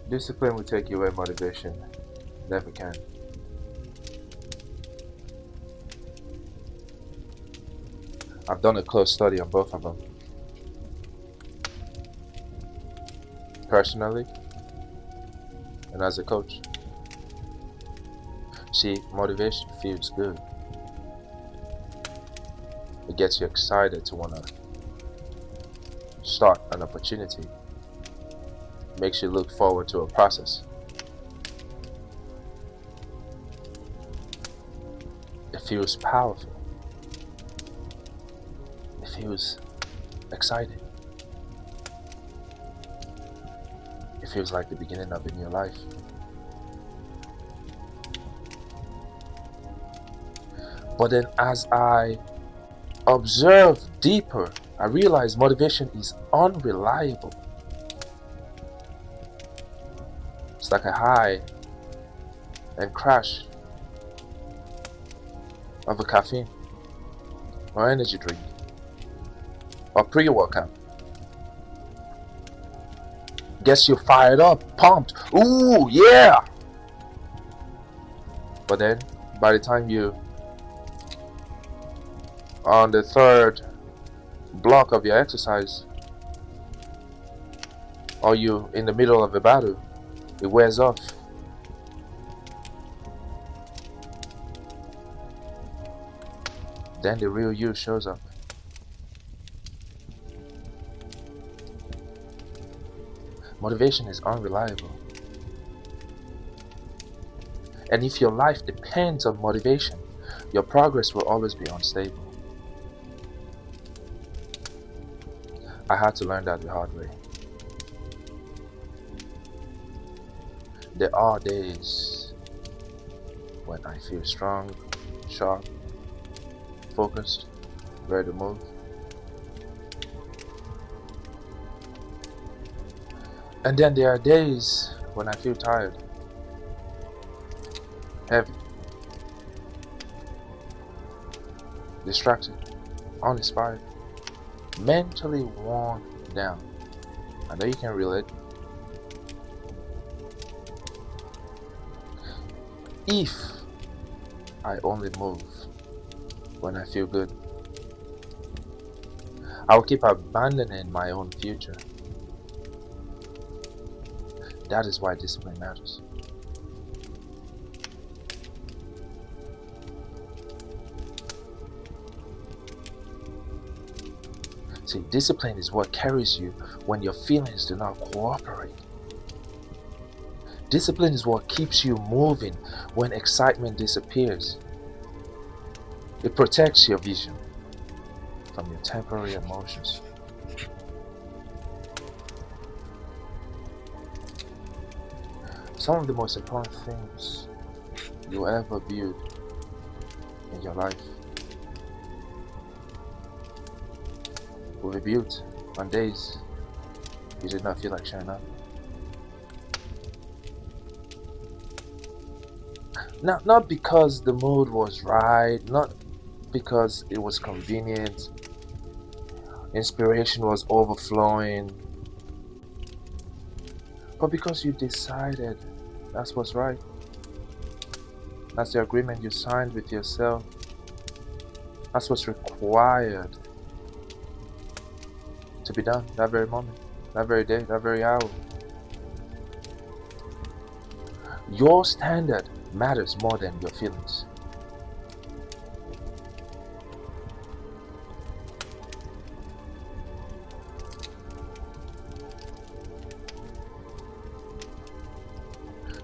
Discipline will take you where motivation never can. I've done a close study on both of them, personally and as a coach. See, motivation feels good. It gets you excited to want to start an opportunity. Makes you look forward to a process. It feels powerful. It feels exciting. It feels like the beginning of a new life. But then as I observe deeper, I realize motivation is unreliable. It's like a high and crash of a caffeine or energy drink or pre-workout. Gets you fired up, pumped. Ooh, yeah! But then by the time you are on the third block of your exercise, or you in the middle of a battle, it wears off. Then the real you shows up. Motivation is unreliable. And if your life depends on motivation, your progress will always be unstable. I had to learn that the hard way. There are days when I feel strong, sharp, focused, ready to move. And then there are days when I feel tired, heavy, distracted, uninspired, mentally worn down. I know you can relate. If I only move when I feel good, I will keep abandoning my own future. That is why discipline matters. See, discipline is what carries you when your feelings do not cooperate. Discipline is what keeps you moving when excitement disappears. It protects your vision from your temporary emotions. Some of the most important things you ever build in your life will be built on days you did not feel like showing up. Not because the mood was right, not because it was convenient, inspiration was overflowing, but because you decided that's what's right. That's the agreement you signed with yourself. That's what's required to be done that very moment, that very day, that very hour. Your standard matters more than your feelings.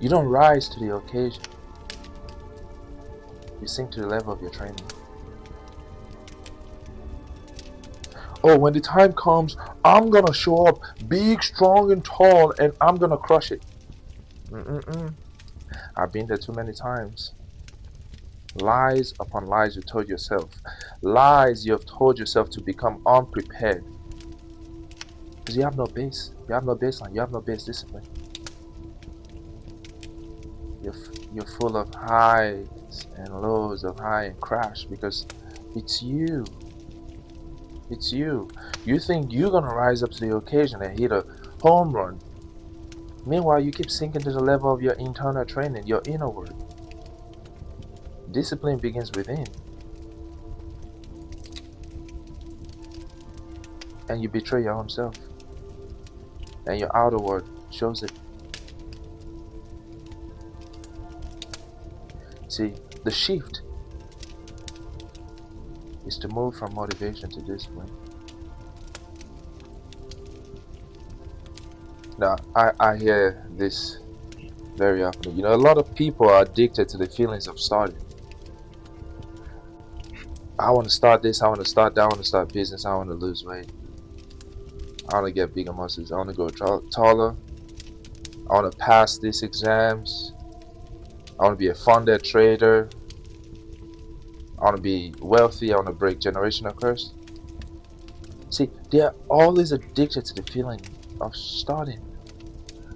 You don't rise to the occasion. You sink to the level of your training. Oh, when the time comes, I'm gonna show up big, strong, and tall, and I'm gonna crush it. I've been there too many times. Lies upon lies you told yourself. Lies you have told yourself to become unprepared. Because you have no base. You have no baseline. You have no base discipline. You're full of highs and lows, of high and crash, because it's you. It's you. You think you're gonna rise up to the occasion and hit a home run. Meanwhile, you keep sinking to the level of your internal training, your inner work. Discipline begins within. And you betray your own self. And your outer world shows it. See, the shift is to move from motivation to discipline. Now, I hear this very often. You know, a lot of people are addicted to the feelings of starting. I want to start this, I want to start that, I want to start business, I want to lose weight. I want to get bigger muscles, I want to go taller, I want to pass these exams, I want to be a funded trader, I want to be wealthy, I want to break generational curse. See, they are always addicted to the feeling of starting.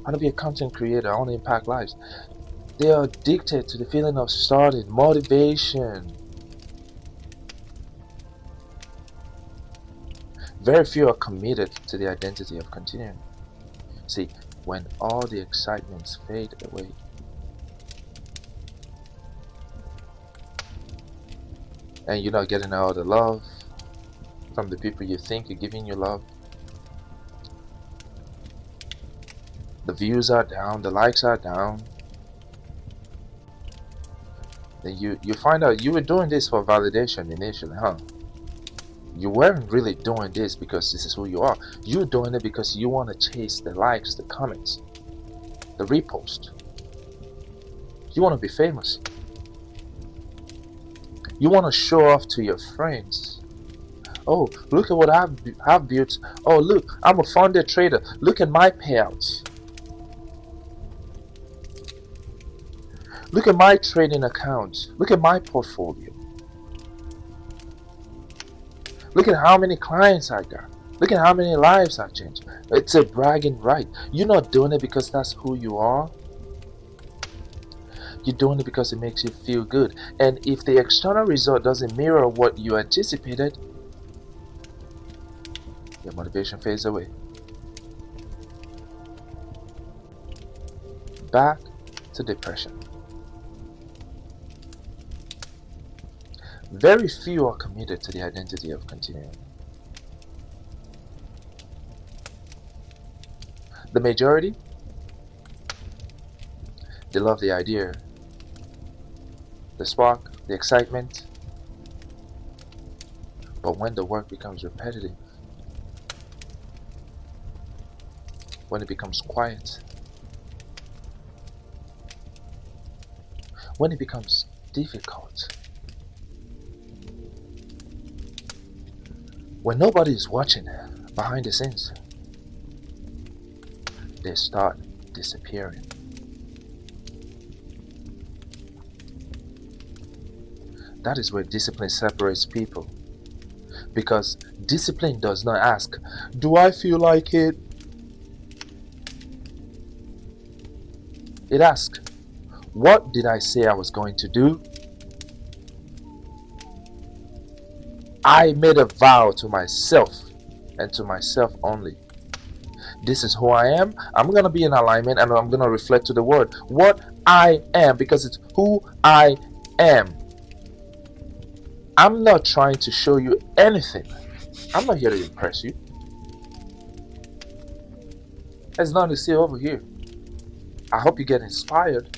I want to be a content creator, I want to impact lives. They are addicted to the feeling of starting, motivation. Very few are committed to the identity of continuing. See, when all the excitements fade away, and you're not getting all the love from the people you think are giving you love, the views are down, the likes are down, then you find out you were doing this for validation initially, huh? You weren't really doing this because this is who you are. You're doing it because you want to chase the likes, the comments, the repost. You want to be famous. You want to show off to your friends. Oh, look at what I've built. Oh, look, I'm a funded trader. Look at my payouts. Look at my trading accounts. Look at my portfolio. Look at how many clients I got. Look at how many lives I changed. It's a bragging right. You're not doing it because that's who you are. You're doing it because it makes you feel good. And if the external result doesn't mirror what you anticipated, your motivation fades away. Back to depression. Very few are committed to the identity of continuing. The majority, they love the idea, the spark, the excitement, but when the work becomes repetitive, when it becomes quiet, when it becomes difficult, when nobody is watching behind the scenes, they start disappearing. That is where discipline separates people. Because discipline does not ask, do I feel like it? It asks, what did I say I was going to do? I made a vow to myself and to myself only. This is who I am. I'm going to be in alignment and I'm going to reflect to the world what I am because it's who I am. I'm not trying to show you anything. I'm not here to impress you. There's nothing to see over here. I hope you get inspired.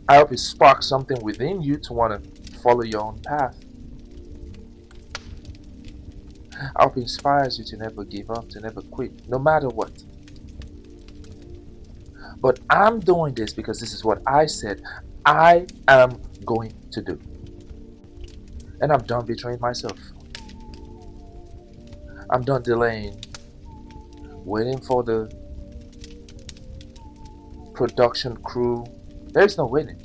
I hope it sparks something within you to want to follow your own path. I hope it inspires you to never give up, to never quit, no matter what. But I'm doing this because this is what I said I am going to do. And I'm done betraying myself. I'm done delaying, waiting for the production crew. There's no waiting.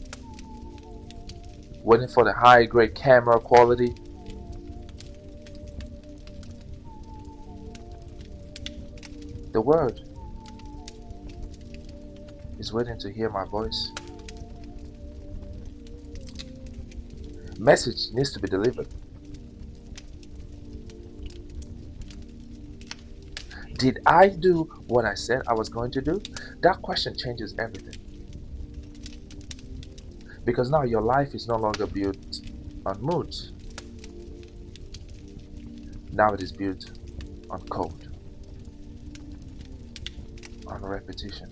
Waiting for the high grade camera quality. The world is waiting to hear my voice. Message needs to be delivered. Did I do what I said I was going to do? That question changes everything. Because now your life is no longer built on moods. Now it is built on code, on repetition,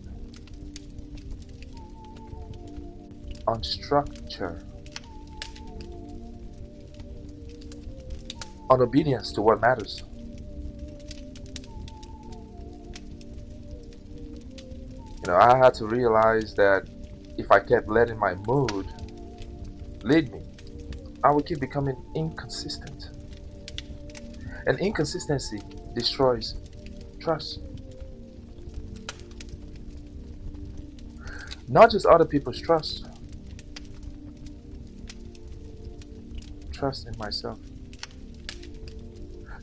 on structure, on obedience to what matters. I had to realize that if I kept letting my mood lead me, I would keep becoming inconsistent. And inconsistency destroys trust. Not just other people's trust, trust in myself,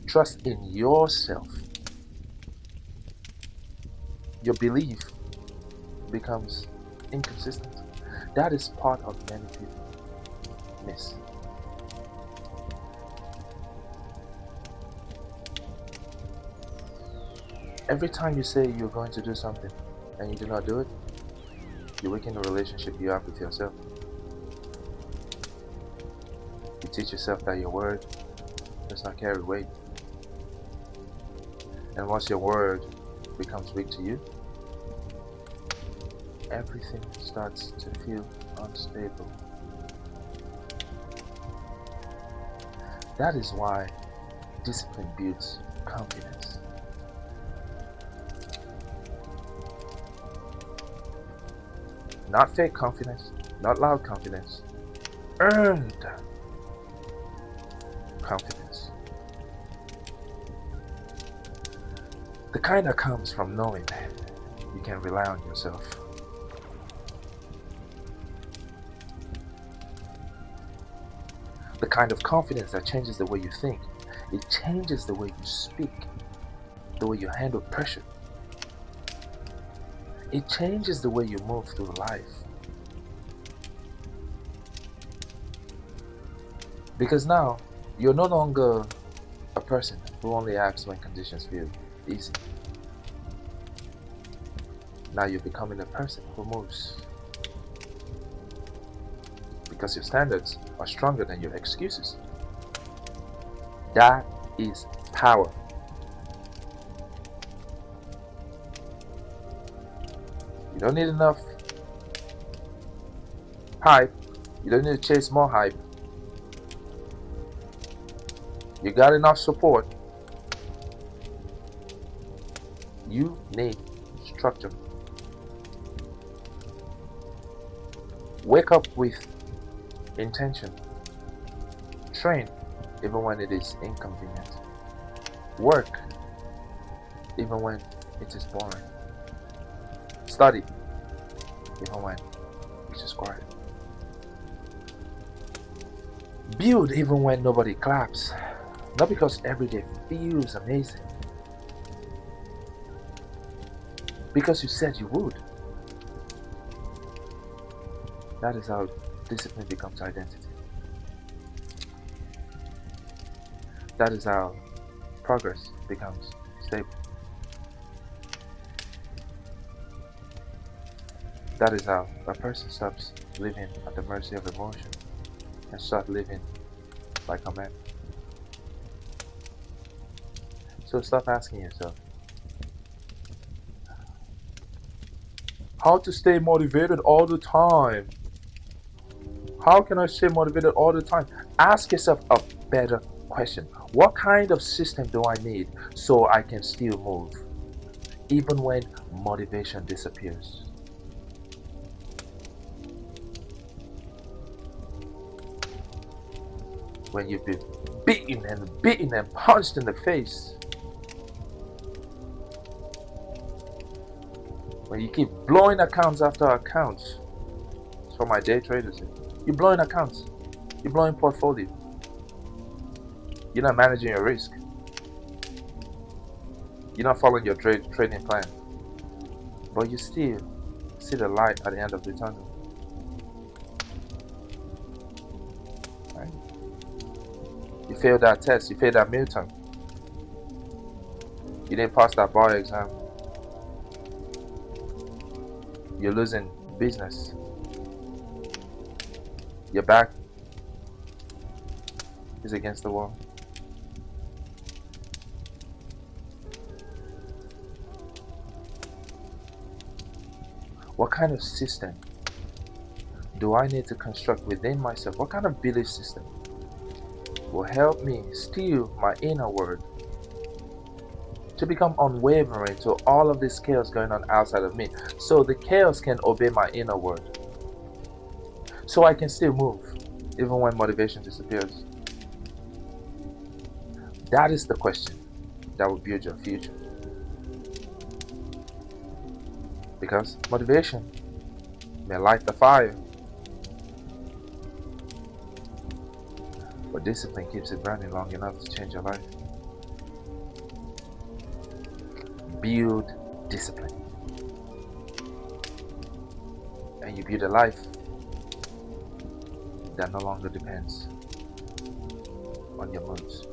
trust in yourself. Your belief becomes inconsistent. That is part of many people miss. Every time you say you're going to do something and you do not do it, you weaken the relationship you have with yourself. You teach yourself that your word does not carry weight. And once your word becomes weak to you, everything starts to feel unstable. That is why discipline builds confidence. Not fake confidence, not loud confidence, earned confidence. The kind that comes from knowing you can rely on yourself. The kind of confidence that changes the way you think. It changes the way you speak, the way you handle pressure. It changes the way you move through life. Because now, you're no longer a person who only acts when conditions feel easy. Now you're becoming a person who moves. Because your standards are stronger than your excuses. That is power. You don't need enough hype. You don't need to chase more hype. You got enough support. You need structure. Wake up with intention. Train even when it is inconvenient. Work even when it is boring. Study even when it is quiet. Build even when nobody claps. Not because every day feels amazing. Because you said you would. That is how discipline becomes identity. That is how progress becomes stable. That is how a person stops living at the mercy of emotion and starts living like a man. So stop asking yourself, how to stay motivated all the time? How can I stay motivated all the time? Ask yourself a better question. What kind of system do I need so I can still move, even when motivation disappears? When you've been beaten and punched in the face. When you keep blowing accounts after accounts. That's what my day traders say. You're blowing accounts. You're blowing portfolio. You're not managing your risk. You're not following your trading plan. But you still see the light at the end of the tunnel. Right? You failed that test. You failed that midterm. You didn't pass that bar exam. You're losing business. Your back is against the wall. What kind of system do I need to construct within myself? What kind of belief system will help me steal my inner word to become unwavering to all of this chaos going on outside of me, so the chaos can obey my inner word, so I can still move even when motivation disappears? That is the question that will build your future. Because motivation may light the fire, but discipline keeps it burning long enough to change your life. Build discipline, and you build a life that no longer depends on your moods.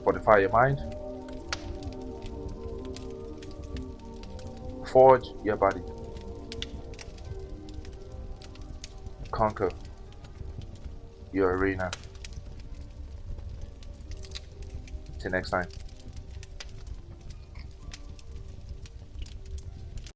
Fortify your mind, forge your body, conquer your arena. Till next time.